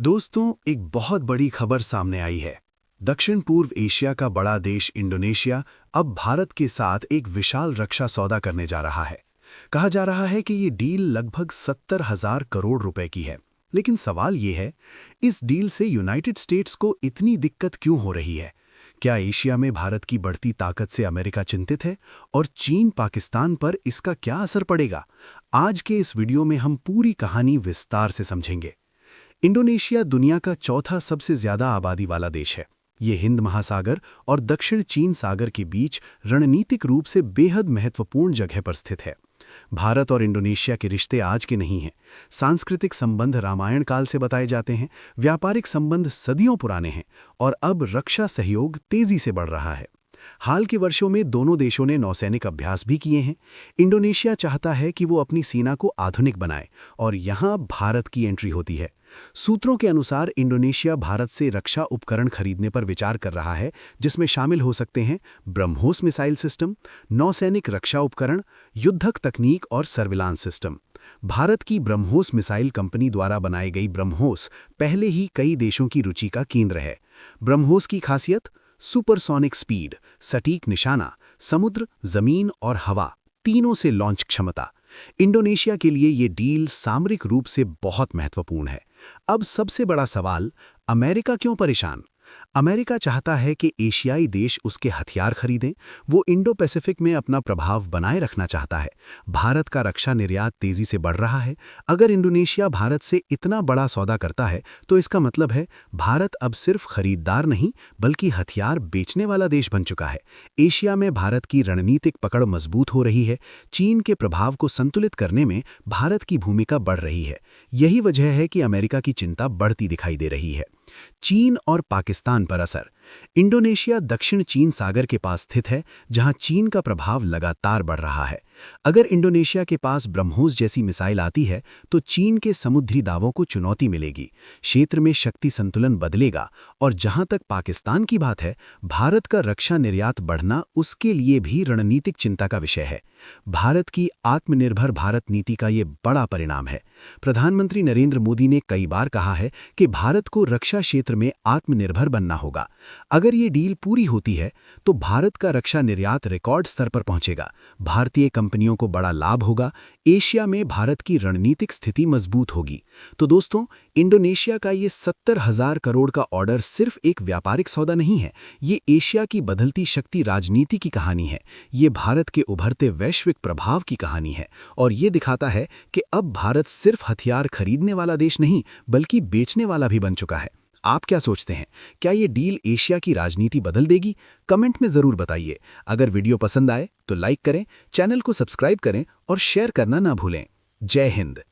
दोस्तों, एक बहुत बड़ी खबर सामने आई है। दक्षिण पूर्व एशिया का बड़ा देश इंडोनेशिया अब भारत के साथ एक विशाल रक्षा सौदा करने जा रहा है। कहा जा रहा है कि ये डील लगभग 70,000 करोड़ रुपए की है। लेकिन सवाल ये है, इस डील से यूनाइटेड स्टेट्स को इतनी दिक्कत क्यों हो रही है? क्या एशिया में भारत की बढ़ती ताकत से अमेरिका चिंतित है? और चीन पाकिस्तान पर इसका क्या असर पड़ेगा? आज के इस वीडियो में हम पूरी कहानी विस्तार से समझेंगे। इंडोनेशिया दुनिया का चौथा सबसे ज्यादा आबादी वाला देश है। ये हिंद महासागर और दक्षिण चीन सागर के बीच रणनीतिक रूप से बेहद महत्वपूर्ण जगह पर स्थित है। भारत और इंडोनेशिया के रिश्ते आज के नहीं हैं। सांस्कृतिक संबंध रामायण काल से बताए जाते हैं, व्यापारिक संबंध सदियों पुराने हैं और अब रक्षा सहयोग तेजी से बढ़ रहा है। हाल के वर्षों में दोनों देशों ने नौसैनिक अभ्यास भी किए हैं। इंडोनेशिया चाहता है कि वो अपनी सेना को आधुनिक बनाए और यहाँ भारत की एंट्री होती है। सूत्रों के अनुसार इंडोनेशिया भारत से रक्षा उपकरण खरीदने पर विचार कर रहा है, जिसमें शामिल हो सकते हैं ब्रह्मोस मिसाइल सिस्टम, नौसैनिक रक्षा उपकरण, युद्धक तकनीक और सर्विलांस सिस्टम। भारत की ब्रह्मोस मिसाइल कंपनी द्वारा बनाई गई ब्रह्मोस पहले ही कई देशों की रुचि का केंद्र है। ब्रह्मोस की खासियत: सुपरसोनिक स्पीड, सटीक निशाना, समुद्र, जमीन और हवा तीनों से लॉन्च क्षमता। इंडोनेशिया के लिए ये डील सामरिक रूप से बहुत महत्वपूर्ण है। अब सबसे बड़ा सवाल, अमेरिका क्यों परेशान? अमेरिका चाहता है कि एशियाई देश उसके हथियार खरीदें। वो इंडो पैसिफिक में अपना प्रभाव बनाए रखना चाहता है। भारत का रक्षा निर्यात तेजी से बढ़ रहा है। अगर इंडोनेशिया भारत से इतना बड़ा सौदा करता है तो इसका मतलब है भारत अब सिर्फ खरीदार नहीं बल्कि हथियार बेचने वाला देश बन चुका है। एशिया में भारत की रणनीतिक पकड़ मजबूत हो रही है। चीन के प्रभाव को संतुलित करने में भारत की भूमिका बढ़ रही है। यही वजह है कि अमेरिका की चिंता बढ़ती दिखाई दे रही है। चीन और पाकिस्तान पर असर। इंडोनेशिया दक्षिण चीन सागर के पास स्थित है, जहां चीन का प्रभाव लगातार बढ़ रहा है। अगर इंडोनेशिया के पास ब्रह्मोस जैसी मिसाइल आती है तो चीन के समुद्री दावों को चुनौती मिलेगी, क्षेत्र में शक्ति संतुलन बदलेगा और जहां तक पाकिस्तान की बात है, भारत का रक्षा निर्यात बढ़ना उसके लिए भी रणनीतिक चिंता का विषय है। भारत की आत्मनिर्भर भारत नीति का ये बड़ा परिणाम है। प्रधानमंत्री नरेंद्र मोदी ने कई बार कहा है कि भारत को रक्षा क्षेत्र में आत्मनिर्भर बनना होगा। अगर ये डील पूरी होती है तो भारत का रक्षा निर्यात रिकॉर्ड स्तर पर पहुंचेगा। भारतीय कंपनियों को बड़ा लाभ होगा। एशिया में भारत की रणनीतिक स्थिति मजबूत होगी। तो दोस्तों, इंडोनेशिया का ये 70,000 करोड़ का ऑर्डर सिर्फ एक व्यापारिक सौदा नहीं है। ये एशिया की बदलती शक्ति राजनीति की कहानी है। ये भारत के उभरते वैश्विक प्रभाव की कहानी है और ये दिखाता है कि अब भारत सिर्फ हथियार खरीदने वाला देश नहीं बल्कि बेचने वाला भी बन चुका है। आप क्या सोचते हैं? क्या ये डील एशिया की राजनीति बदल देगी? कमेंट में जरूर बताइए। अगर वीडियो पसंद आए तो लाइक करें, चैनल को सब्सक्राइब करें और शेयर करना ना भूलें। जय हिंद।